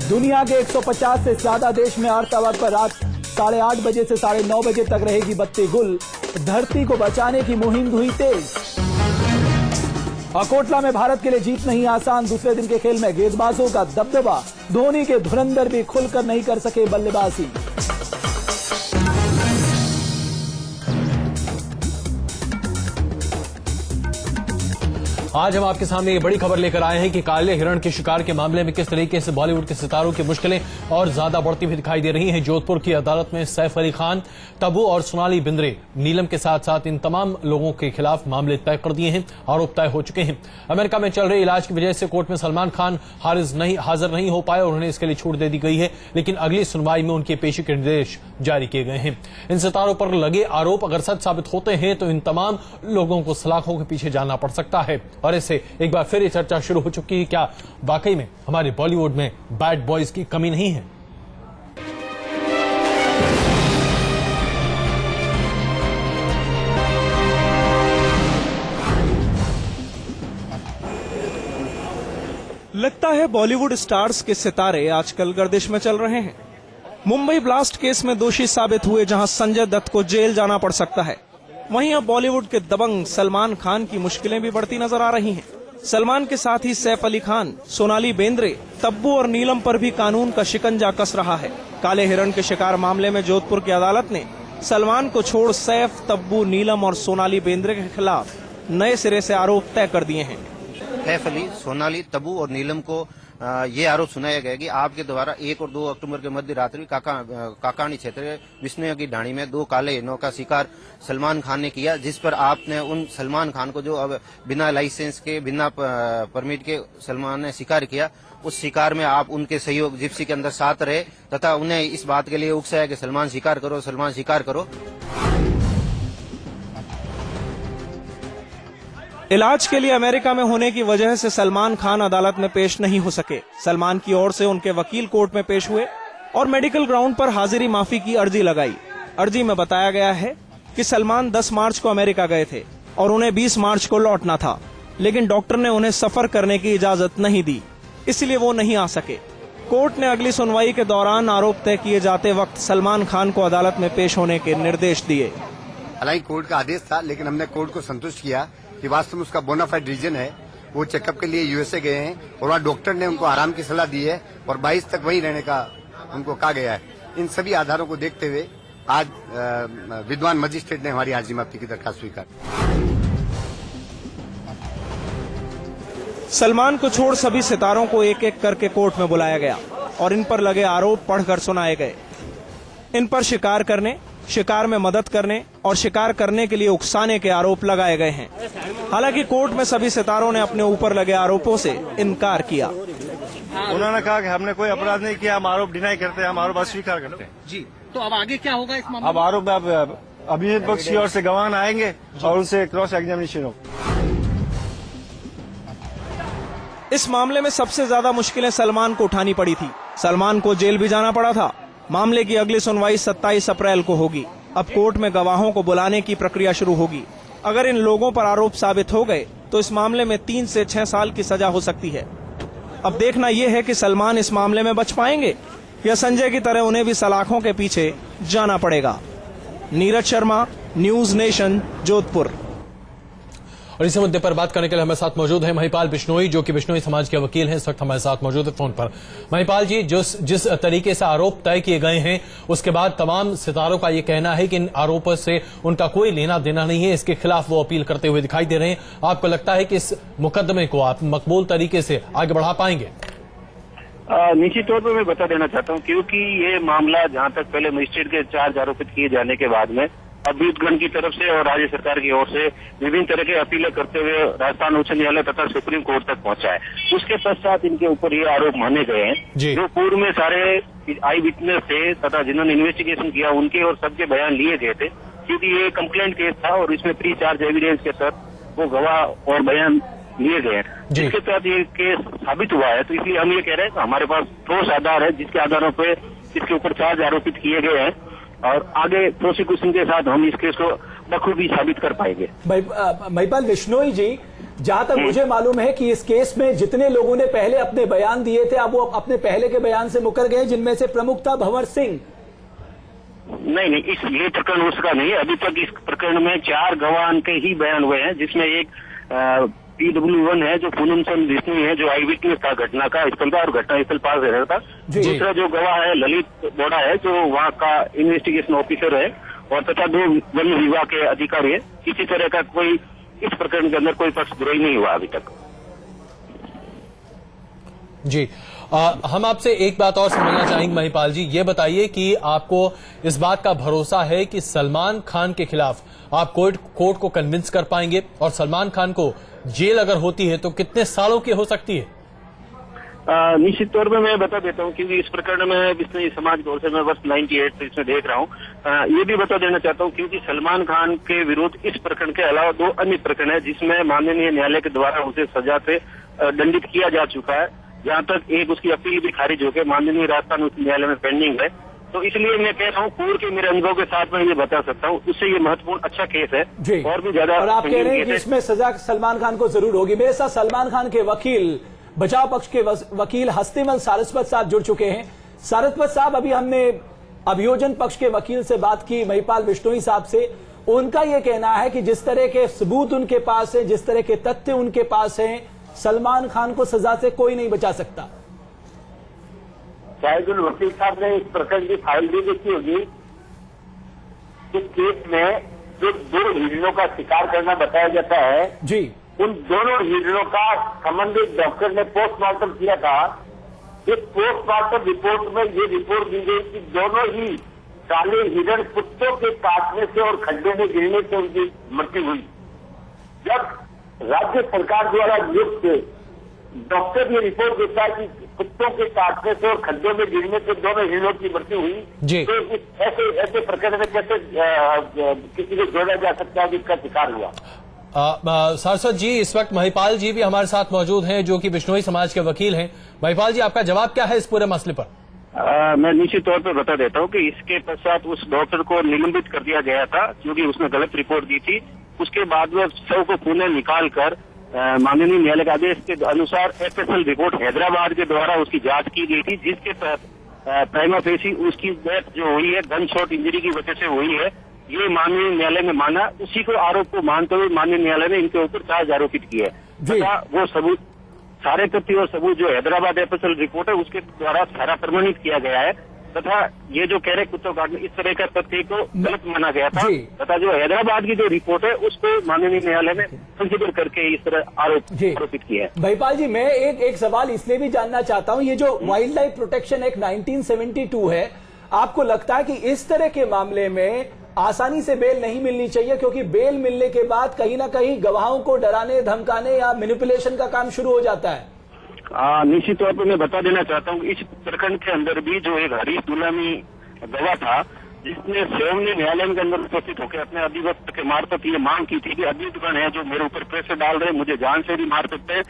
दुनिया के 150 से ज्यादा देश में अर्थव्यवस्था पर रात 8:30 बजे से 9:30 बजे तक रहेगी बत्ती गुल। धरती को बचाने की मुहिम हुई तेज। अकोटला में भारत के लिए जीत नहीं आसान। दूसरे दिन के खेल में गेंदबाजों का दबदबा। धोनी के धुरंधर भी खुलकर नहीं कर सके बल्लेबाजी। आज हम आपके सामने ये बड़ी खबर लेकर आए हैं कि काले हिरण के शिकार के मामले में किस तरीके से बॉलीवुड के सितारों की मुश्किलें और ज्यादा बढ़ती हुई दिखाई दे रही हैं। जोधपुर की अदालत में सैफ अली खान, तब्बू और सोनाली बिंद्रे, नीलम के साथ साथ इन तमाम लोगों के खिलाफ मामले तय कर दिए हैं। आरोप तय हो चुके हैं। अमेरिका में चल रहे इलाज की वजह से कोर्ट में सलमान खान हाजिर नहीं हो पाए और उन्हें इसके लिए छूट दे दी गई है, लेकिन अगली सुनवाई में उनकी पेशी के निर्देश जारी किए गए हैं। इन सितारों पर लगे आरोप अगर सच साबित होते हैं तो इन तमाम लोगों को सलाखों के पीछे जाना पड़ सकता है। और इससे एक बार फिर ये चर्चा शुरू हो चुकी है, क्या वाकई में हमारे बॉलीवुड में बैड बॉयज की कमी नहीं है। लगता है बॉलीवुड स्टार्स के सितारे आजकल गर्दिश में चल रहे हैं। मुंबई ब्लास्ट केस में दोषी साबित हुए जहां संजय दत्त को जेल जाना पड़ सकता है, वहीं अब बॉलीवुड के दबंग सलमान खान की मुश्किलें भी बढ़ती नजर आ रही हैं। सलमान के साथ ही सैफ अली खान, सोनाली बेंद्रे, तब्बू और नीलम पर भी कानून का शिकंजा कस रहा है। काले हिरण के शिकार मामले में जोधपुर की अदालत ने सलमान को छोड़ सैफ, तब्बू, नीलम और सोनाली बेंद्रे के खिलाफ नए सिरे से आरोप तय कर दिए हैं। सैफ अली, सोनाली, तब्बू और नीलम को ये आरोप सुनाया गया कि आपके द्वारा 1 और 2 अक्टूबर के मध्य रात्रि काकानी क्षेत्र विष्णु की ढाणी में 2 काले हिरणों का शिकार सलमान खान ने किया, जिस पर आपने उन सलमान खान को, जो अब बिना लाइसेंस के, बिना परमिट के सलमान ने शिकार किया, उस शिकार में आप उनके सहयोग जिप्सी के अंदर साथ रहे तथा उन्हें इस बात के लिए उकसाया कि सलमान शिकार करो, सलमान शिकार करो। इलाज के लिए अमेरिका में होने की वजह से सलमान खान अदालत में पेश नहीं हो सके। सलमान की ओर से उनके वकील कोर्ट में पेश हुए और मेडिकल ग्राउंड पर हाजिरी माफी की अर्जी लगाई। अर्जी में बताया गया है कि सलमान 10 मार्च को अमेरिका गए थे और उन्हें 20 मार्च को लौटना था, लेकिन डॉक्टर ने उन्हें सफर करने की इजाजत नहीं दी, इसलिए वो नहीं आ सके। कोर्ट ने अगली सुनवाई के दौरान आरोप तय किए जाते वक्त सलमान खान को अदालत में पेश होने के निर्देश दिए। हालांकि कोर्ट का आदेश था, लेकिन हमने कोर्ट को संतुष्ट किया कि वास्तव में उसका बोनाफाइड रीजन है। वो चेकअप के लिए यूएसए गए हैं और वहाँ डॉक्टर ने उनको आराम की सलाह दी है और 22 तक वहीं रहने का उनको कहा गया है। इन सभी आधारों को देखते हुए आज विद्वान मजिस्ट्रेट ने हमारी हाजिरी माफी की दरखास्त स्वीकार। सलमान को छोड़ सभी सितारों को एक एक करके कोर्ट में बुलाया गया और इन पर लगे आरोप पढ़कर सुनाए गए। इन पर शिकार करने, शिकार में मदद करने और शिकार करने के लिए उकसाने के आरोप लगाए गए हैं। हालांकि कोर्ट में सभी सितारों ने अपने ऊपर लगे आरोपों से इनकार किया। उन्होंने कहा कि हमने कोई अपराध नहीं किया, हम आरोप डिनाई करते हैं, हम आरोप अस्वीकार करते हैं। जी, तो अब आगे क्या होगा इस मामले? अब आरोप अभिजीत पक्ष की ओर से गवाह आएंगे और उनसे क्रॉस एग्जामिनेशन हो। इस मामले में सबसे ज्यादा मुश्किलें सलमान को उठानी पड़ी थी। सलमान को जेल भी जाना पड़ा था। मामले की अगली सुनवाई 27 अप्रैल को होगी। अब कोर्ट में गवाहों को बुलाने की प्रक्रिया शुरू होगी। अगर इन लोगों पर आरोप साबित हो गए तो इस मामले में 3 से 6 साल की सजा हो सकती है। अब देखना यह है कि सलमान इस मामले में बच पाएंगे या संजय की तरह उन्हें भी सलाखों के पीछे जाना पड़ेगा। Neeraj Sharma, news nation, Jodhpur. और इसी मुद्दे पर बात करने के लिए हमारे साथ मौजूद है महिपाल बिश्नोई, जो कि बिश्नोई समाज के वकील हैं। इस वक्त हमारे साथ मौजूद है फोन पर। महिपाल जी, जिस तरीके से आरोप तय किए गए हैं, उसके बाद तमाम सितारों का ये कहना है कि इन आरोपों से उनका कोई लेना देना नहीं है, इसके खिलाफ वो अपील करते हुए दिखाई दे रहे हैं। आपको लगता है कि इस मुकदमे को आप मकबूल तरीके से आगे बढ़ा पाएंगे? निश्चित तौर पर मैं बता देना चाहता हूँ, क्योंकि ये मामला जहाँ तक पहले मजिस्ट्रेट के चार्ज आरोपित किए जाने के बाद में अभियुक्तगण की तरफ से और राज्य सरकार की ओर से विभिन्न तरह के अपीलें करते हुए राजस्थान उच्च न्यायालय तथा सुप्रीम कोर्ट तक पहुंचा है। उसके पश्चात इनके ऊपर ये आरोप माने गए हैं, जो पूर्व में सारे आई विटनेस थे तथा जिन्होंने इन्वेस्टिगेशन किया उनके और सबके बयान लिए गए थे, क्योंकि ये कंप्लेंट केस था और इसमें प्री चार्ज एविडेंस के साथ वो गवाह और बयान लिए गए हैं, जिसके तहत ये केस साबित हुआ है। तो इसलिए हम ये कह रहे हैं कि हमारे पास ठोस आधार है, जिसके आधारों पर इसके ऊपर चार्ज आरोपित किए गए हैं और आगे प्रोसिक्यूशन के साथ हम इस केस को बखूबी साबित कर पाएंगे। महिपाल बिश्नोई जी, जहां तक मुझे मालूम है कि इस केस में जितने लोगों ने पहले अपने बयान दिए थे, अब वो अपने पहले के बयान से मुकर गए, जिनमें से प्रमुख था भंवर सिंह। नहीं, ये प्रकरण उसका नहीं है। अभी तक इस प्रकरण में 4 गवाह के ही बयान हुए हैं, जिसमें एक PW1 है जो पूनम चंद बिश्नोई है, जो आई विटनेस था घटना का स्थल का और घटना स्थल पास रह रहा था। दूसरा जो गवाह है ललित बोड़ा है, जो वहाँ का इन्वेस्टिगेशन ऑफिसर है, और तथा 2 वन विभाग के अधिकारी है। किसी तरह का कोई इस प्रकरण के अंदर कोई पक्षद्रोही नहीं हुआ अभी तक। जी, हम आपसे एक बात और समझना चाहेंगे महिपाल जी, ये बताइए कि आपको इस बात का भरोसा है कि सलमान खान के खिलाफ आप कोर्ट को कन्विंस कर पाएंगे, और सलमान खान को जेल अगर होती है तो कितने सालों की हो सकती है? निश्चित तौर पे मैं बता देता हूँ, क्योंकि इस प्रकरण में बिश्नोई समाज की ओर से मैं वर्ष 98 से इसमें देख रहा हूँ। ये भी बता देना चाहता हूँ, क्योंकि सलमान खान के विरुद्ध इस प्रकरण के अलावा 2 अन्य प्रकरण है, जिसमें माननीय न्यायालय के द्वारा उसे सजा से दंडित किया जा चुका है। जहाँ तक एक उसकी अपील भी खारिज होकर माननीय राजस्थान उच्च न्यायालय में पेंडिंग है। तो इसलिए मैं कह रहा हूँ, पूर्व के मेरे अनुभव के साथ मैं ये बता सकता हूँ, उससे ये महत्वपूर्ण अच्छा केस है जी। और भी ज्यादा। और आप कह रहे हैं कि इसमें सजा सलमान खान को जरूर होगी। मेरे साथ सलमान खान के वकील, बचाव पक्ष के वकील हस्तिमल सारस्वत साहब जुड़ चुके हैं। सारस्वत साहब, अभी हमने अभियोजन पक्ष के वकील से बात की, महिपाल बिश्नोई साहब से। उनका यह कहना है कि जिस तरह के सबूत उनके पास है, जिस तरह के तथ्य उनके पास हैं, सलमान खान को सजा से कोई नहीं बचा सकता। शायद उन वकील साहब ने इस प्रकरण की फाइल भी देखी होगी। इस केस में जो 2 हिरणों का शिकार करना बताया जाता है जी, उन दोनों हिरणों का संबंधित डॉक्टर ने पोस्टमार्टम किया था। इस पोस्टमार्टम रिपोर्ट में ये रिपोर्ट दी गई कि दोनों ही काले हिरण कुत्तों के काटने से और खड्डे में गिरने से उनकी मृत्यु हुई। जब राज्य सरकार द्वारा नियुक्त डॉक्टर ये रिपोर्ट देता है कि कुत्तों के काटने से और खड्डों में गिरने से दोनों हिरणों की मृत्यु हुई, तो ऐसे प्रकरण में कैसे किसी को जोड़ा जा सकता है कि इसका शिकार हुआ? सारस्वत जी, इस वक्त महिपाल जी भी हमारे साथ मौजूद हैं, जो कि बिश्नोई समाज के वकील हैं। महिपाल जी, आपका जवाब क्या है इस पूरे मसले पर? मैं निश्चित तौर पर बता देता हूँ कि इसके पश्चात उस डॉक्टर को निलंबित कर दिया गया था, क्योंकि उसने गलत रिपोर्ट दी थी। उसके बाद में शव को पुनः निकाल कर माननीय न्यायालय के आदेश के अनुसार FSL रिपोर्ट हैदराबाद के द्वारा उसकी जांच की गई थी, जिसके तहत प्राइमा फेसी उसकी डेथ जो हुई है गन शॉट इंजरी की वजह से हुई है, ये माननीय न्यायालय ने माना। उसी को आरोप को मानते हुए माननीय न्यायालय ने इनके ऊपर चार्ज आरोपित किया है तथा वो सबूत, सारे तथ्य और सबूत जो हैदराबाद FSL रिपोर्ट है उसके द्वारा सारा प्रमाणित किया गया है, तथा ये जो कह रहे कुत्तों काटने इस तरह का तथ्य को गलत माना गया था, तथा जो हैदराबाद की जो रिपोर्ट है उसको माननीय न्यायालय ने कंसिडर करके इस तरह आरोपित किया है। महिपाल जी, मैं एक सवाल इसलिए भी जानना चाहता हूं, ये जो वाइल्ड लाइफ प्रोटेक्शन एक्ट 1972 है, आपको लगता है कि इस तरह के मामले में आसानी से बेल नहीं मिलनी चाहिए, क्योंकि बेल मिलने के बाद कहीं ना कहीं गवाहों को डराने धमकाने या मैनिपुलेशन का काम शुरू हो जाता है? निश्चित तौर पर मैं बता देना चाहता हूँ, इस प्रकरण के अंदर भी जो एक हरीश दुलामी गवाह था, जिसने स्वयं ने न्यायालय के अंदर उपस्थित होकर अपने अधिवक्ता के मार्फत ये मांग की थी कि अभियुक्तगण है जो मेरे ऊपर प्रेशर डाल रहे हैं, मुझे जान से भी मार सकते हैं,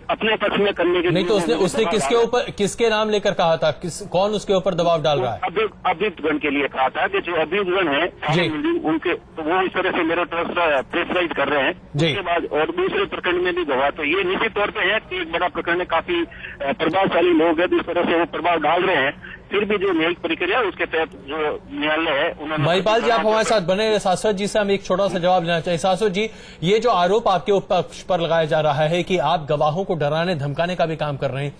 अपने पक्ष में करने के नहीं तो उसने किसके ऊपर, किसके नाम लेकर कहा था, कौन उसके ऊपर दबाव डाल रहा है? अभियुक्तगण के लिए कहा था कि जो अभियुक्तगण है उनके, तो वो इस तरह से मेरे प्रेशराइज कर रहे हैं। उसके बाद और दूसरे प्रकरण में भी गवाह, तो ये निश्चित तौर पर है कि एक बड़ा प्रकरण है, काफी प्रभावशाली लोग हैं, इस तरह से वो प्रभाव डाल रहे हैं। फिर भी जो न्यायिक प्रक्रिया उसके तहत जो न्यायालय है उन्होंने। महिपाल जी, आप हमारे साथ बने रहे। सारस्वत जी से हम एक छोटा सा जवाब लेना चाहिए। सारस्वत जी, ये जो आरोप आपके पक्ष पर लगाया जा रहा है कि आप गवाहों को डराने धमकाने का भी काम कर रहे हैं,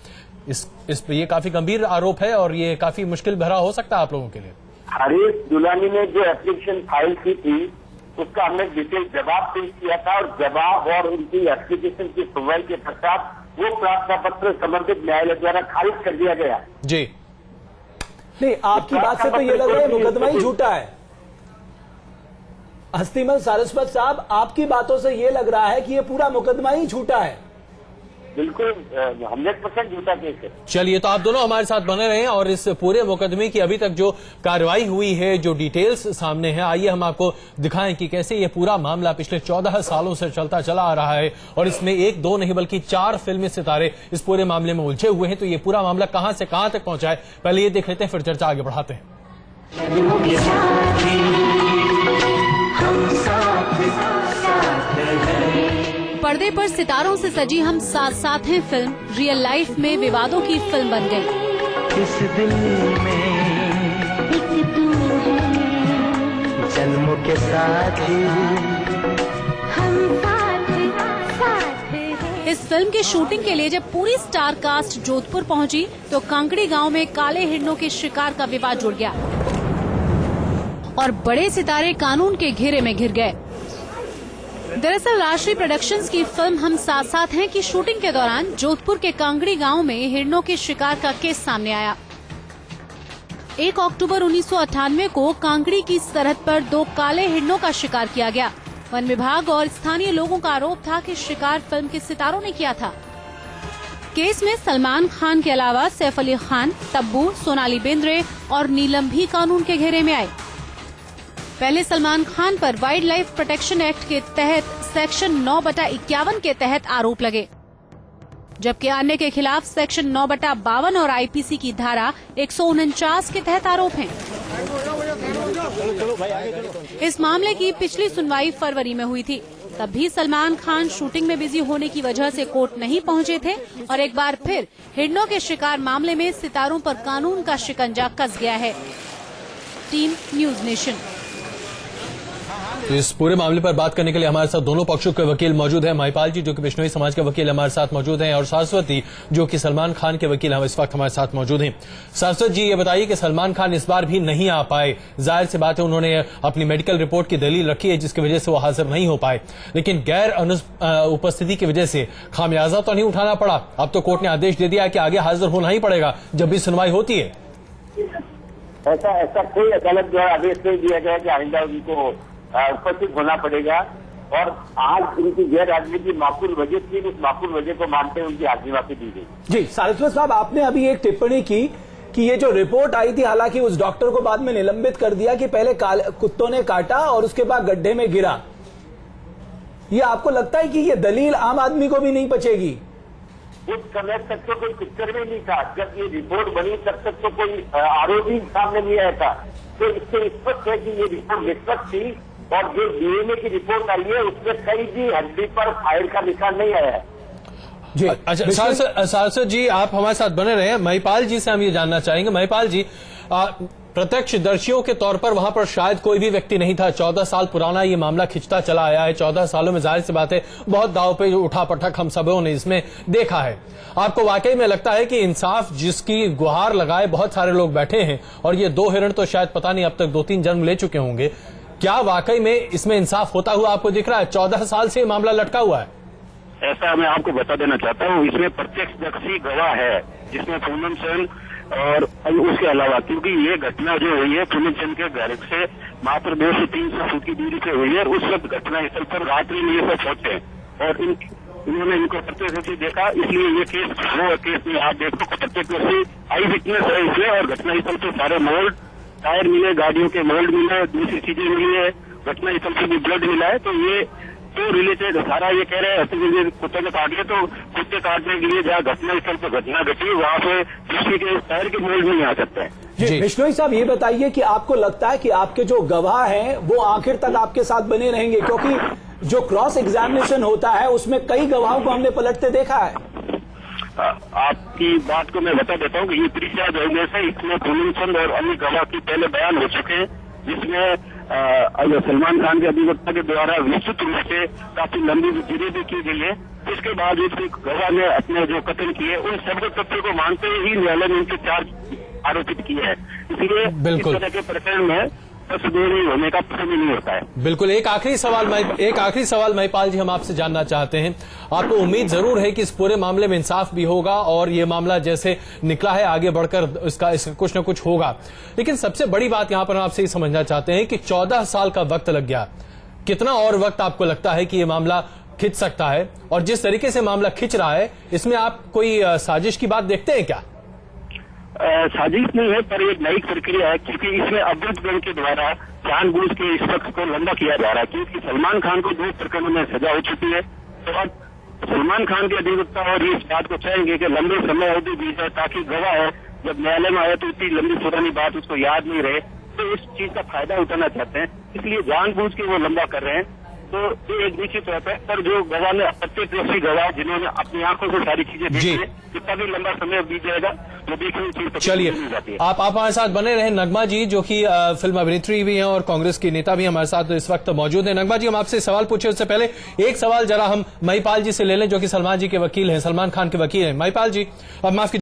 ये काफी गंभीर आरोप है और ये काफी मुश्किल भरा हो सकता है आप लोगों के लिए। हरीश दुलानी ने जो एप्लीकेशन फाइल की थी उसका हमने डिटेल जवाब पेश किया था, और जवाब और उनकी एप्लीकेशन की सुनवाई के पश्चात वो प्रार्थना पत्र संबंधित न्यायालय द्वारा खारिज कर दिया गया। जी नहीं, आपकी बात से तो ये लग रहा है मुकदमा ही झूठा है। हस्तिमल सारस्वत साहब, आपकी बातों से ये लग रहा है कि ये पूरा मुकदमा ही झूठा है। बिल्कुल 100% झूठा केस है। चलिए, तो आप दोनों हमारे साथ बने रहें और इस पूरे मुकदमे की अभी तक जो कार्रवाई हुई है, जो डिटेल्स सामने है, आइए हम आपको दिखाएं कि कैसे ये पूरा मामला पिछले 14 सालों से चलता चला आ रहा है और इसमें 1, 2 नहीं बल्कि 4 फिल्मी सितारे इस पूरे मामले में उलझे हुए हैं। तो ये पूरा मामला कहां से कहां तक पहुंचा है, पहले ये देख लेते हैं, फिर चर्चा आगे बढ़ाते हैं। पर्दे पर सितारों से सजी हम साथ साथ हैं फिल्म रियल लाइफ में विवादों की फिल्म बन गई। इस दिल में जन्मों के साथ हम इस फिल्म की शूटिंग के लिए जब पूरी स्टार कास्ट जोधपुर पहुंची तो कांकड़ी गांव में काले हिरणों के शिकार का विवाद जुड़ गया और बड़े सितारे कानून के घेरे में घिर गए। दरअसल राष्ट्रीय प्रोडक्शंस की फिल्म हम साथ साथ हैं की शूटिंग के दौरान जोधपुर के कांगड़ी गांव में हिरणों के शिकार का केस सामने आया। 1 अक्टूबर 1998 को कांगड़ी की सरहद पर 2 काले हिरणों का शिकार किया गया। वन विभाग और स्थानीय लोगों का आरोप था कि शिकार फिल्म के सितारों ने किया था। केस में सलमान खान के अलावा सैफ अली खान, तब्बू, सोनाली बेंद्रे और नीलम भी कानून के घेरे में आए। पहले सलमान खान पर वाइल्ड लाइफ प्रोटेक्शन एक्ट के तहत सेक्शन 9/51 के तहत आरोप लगे, जबकि अन्य के खिलाफ सेक्शन 9/52 और आईपीसी की धारा 149 के तहत आरोप हैं। इस मामले की पिछली सुनवाई फरवरी में हुई थी। तब भी सलमान खान शूटिंग में बिजी होने की वजह से कोर्ट नहीं पहुंचे थे और एक बार फिर हिरणों के शिकार मामले में सितारों पर कानून का शिकंजा कस गया है। Team news nation. तो इस पूरे मामले पर बात करने के लिए हमारे साथ दोनों पक्षों के वकील मौजूद हैं। महिपाल जी जो कि बिश्नोई समाज के वकील हमारे साथ मौजूद हैं और सरस्वती जो कि सलमान खान के वकील हम इस वक्त हमारे साथ मौजूद हैं। सरस्वती जी ये बताइए कि सलमान खान इस बार भी नहीं आ पाए, जाहिर सी बात है उन्होंने अपनी मेडिकल रिपोर्ट की दलील रखी है जिसकी वजह से वो हाजिर नहीं हो पाए, लेकिन गैर उपस्थिति की वजह से खामियाजा तो नहीं उठाना पड़ा। अब तो कोर्ट ने आदेश दे दिया कि आगे हाजिर होना ही पड़ेगा जब भी सुनवाई होती है। ऐसा कोई अदालत द्वारा आदेश नहीं दिया गया कि आइंदा उनको उपस्थित होना पड़ेगा और आज उनकी गैर हाजिरी की माकूल वजह थी, उस माकूल वजह को मानते हुए उनकी हाजिरी माफी दी गई। जी सारस्वत साहब, आपने अभी एक टिप्पणी की कि ये जो रिपोर्ट आई थी, हालांकि उस डॉक्टर को बाद में निलंबित कर दिया कि पहले कुत्तों ने काटा और उसके बाद गड्ढे में गिरा। ये आपको लगता है कि ये दलील आम आदमी को भी नहीं बचेगी? उस समय तक तो कोई पिक्चर में नहीं था, जब ये रिपोर्ट बनी तब तक तो कोई आरोपी सामने नहीं आया था। तो इससे स्पष्ट है कि ये रिपोर्ट निष्पक्ष थी और जो डीएनए की रिपोर्ट आई है उसमें कहीं भी हड्डी पर फायर का निशान नहीं आया है। जी अच्छा, सारस्वत जी आप हमारे साथ बने रहे। महिपाल जी से हम ये जानना चाहेंगे। महिपाल जी, प्रत्यक्षदर्शियों के तौर पर वहां पर शायद कोई भी व्यक्ति नहीं था। 14 साल पुराना ये मामला खिंचता चला आया है। 14 सालों में जाहिर सी बात है बहुत दाव पे उठा पटक हम सबों ने इसमें देखा है। आपको वाकई में लगता है कि इंसाफ जिसकी गुहार लगाए बहुत सारे लोग बैठे हैं और ये 2 हिरण तो शायद पता नहीं अब तक 2-3 जन्म ले चुके होंगे, क्या वाकई में इसमें इंसाफ होता हुआ आपको दिख रहा है? 14 साल से मामला लटका हुआ है। ऐसा मैं आपको बता देना चाहता हूँ, इसमें प्रत्यक्षदर्शी गवाह है जिसमें पूनम सेन और उसके अलावा, क्योंकि ये घटना जो हुई है पूनम सेन के घर से मात्र 200 से 300 फुट की दूरी पे हुई है। उस वक्त घटना स्थल पर रात्रि में ये सब पहुंचे और इन्होंने इनको प्रत्यक्ष देखा, इसलिए ये केस वो केस में आप देखो प्रत्यक्षदर्शी आई विटनेस है इसमें। और घटना स्थल से सारे मोल्ड टायर मिले, गाड़ियों के मोल्ड मिले, दूसरी चीजें मिली है, घटना स्थल से भी ब्लड मिला है। तो ये तो रिलेटेड सारा ये कह रहे हैं कुत्ते ने काट लिया, तो कुत्ते काटने के लिए जहाँ घटना स्थल पर घटना घटी वहाँ पे किसी के टायर के मोल्ड नहीं आ सकते हैं। जी बिश्नोई साहब, ये बताइए कि आपको लगता है कि आपके जो गवाह हैं वो आखिर तक आपके साथ बने रहेंगे? क्योंकि जो क्रॉस एग्जामिनेशन होता है उसमें कई गवाहों को हमने पलटते देखा है। आपकी बात को मैं बता देता हूँ कि ये परिचय होने से इसमें पूनम चंद और अन्य गवाह की पहले बयान हो चुके हैं, जिसमें सलमान खान के अधिवक्ता के द्वारा विस्तृत रूप से काफी लंबी जिक्र भी की गई है। उसके बाद गवाह ने अपने जो कथन किए उन सभी तथ्यों को मानते ही न्यायालय ने उनके चार्ज आरोपित किए हैं। इसलिए इस तरह के प्रकरण में तस्वीरी होने का प्रश्न नहीं होता है। बिल्कुल। एक आखिरी सवाल महिपाल जी हम आपसे जानना चाहते हैं। आपको उम्मीद जरूर है कि इस पूरे मामले में इंसाफ भी होगा और ये मामला जैसे निकला है आगे बढ़कर इसका कुछ न कुछ होगा, लेकिन सबसे बड़ी बात यहाँ पर हम आपसे ये समझना चाहते हैं कि 14 साल का वक्त लग गया, कितना और वक्त आपको लगता है कि ये मामला खिंच सकता है? और जिस तरीके से मामला खिंच रहा है इसमें आप कोई साजिश की बात देखते हैं क्या? साजिश नहीं है, पर एक नई प्रक्रिया है, क्योंकि इसमें अवैध के द्वारा जानबूझ के इस शख्स को लंबा किया जा रहा है। क्योंकि सलमान खान को 2 प्रकरणों में सजा हो चुकी है, तो अब सलमान खान के अधिवक्ता और इस बात को चाहेंगे कि लंबे समय अवधि दी जाए ताकि गवाह है जब न्यायालय में आए तो इतनी लंबी पुरानी बात उसको याद नहीं रहे, तो इस चीज का फायदा उठाना चाहते हैं, इसलिए जानबूझ के वो लंबा कर रहे हैं। तो ये एक निश्चित तौर पर जो गवाह ने प्रत्यक्षदर्शी गवाह जिन्होंने अपनी आंखों से सारी चीजें देखी है, कितना भी लंबा समय बीत जाएगा तो देखने की चीज चलिए आप हमारे साथ बने रहे। नगमा जी जो कि फिल्म अभिनेत्री भी हैं और कांग्रेस की नेता भी हमारे साथ इस वक्त मौजूद हैं। नगमा जी हम आपसे सवाल पूछे उससे पहले एक सवाल जरा हम महिपाल जी से ले लें जो कि सलमान जी के वकील हैं, सलमान खान के वकील हैं। महिपाल जी अब माफ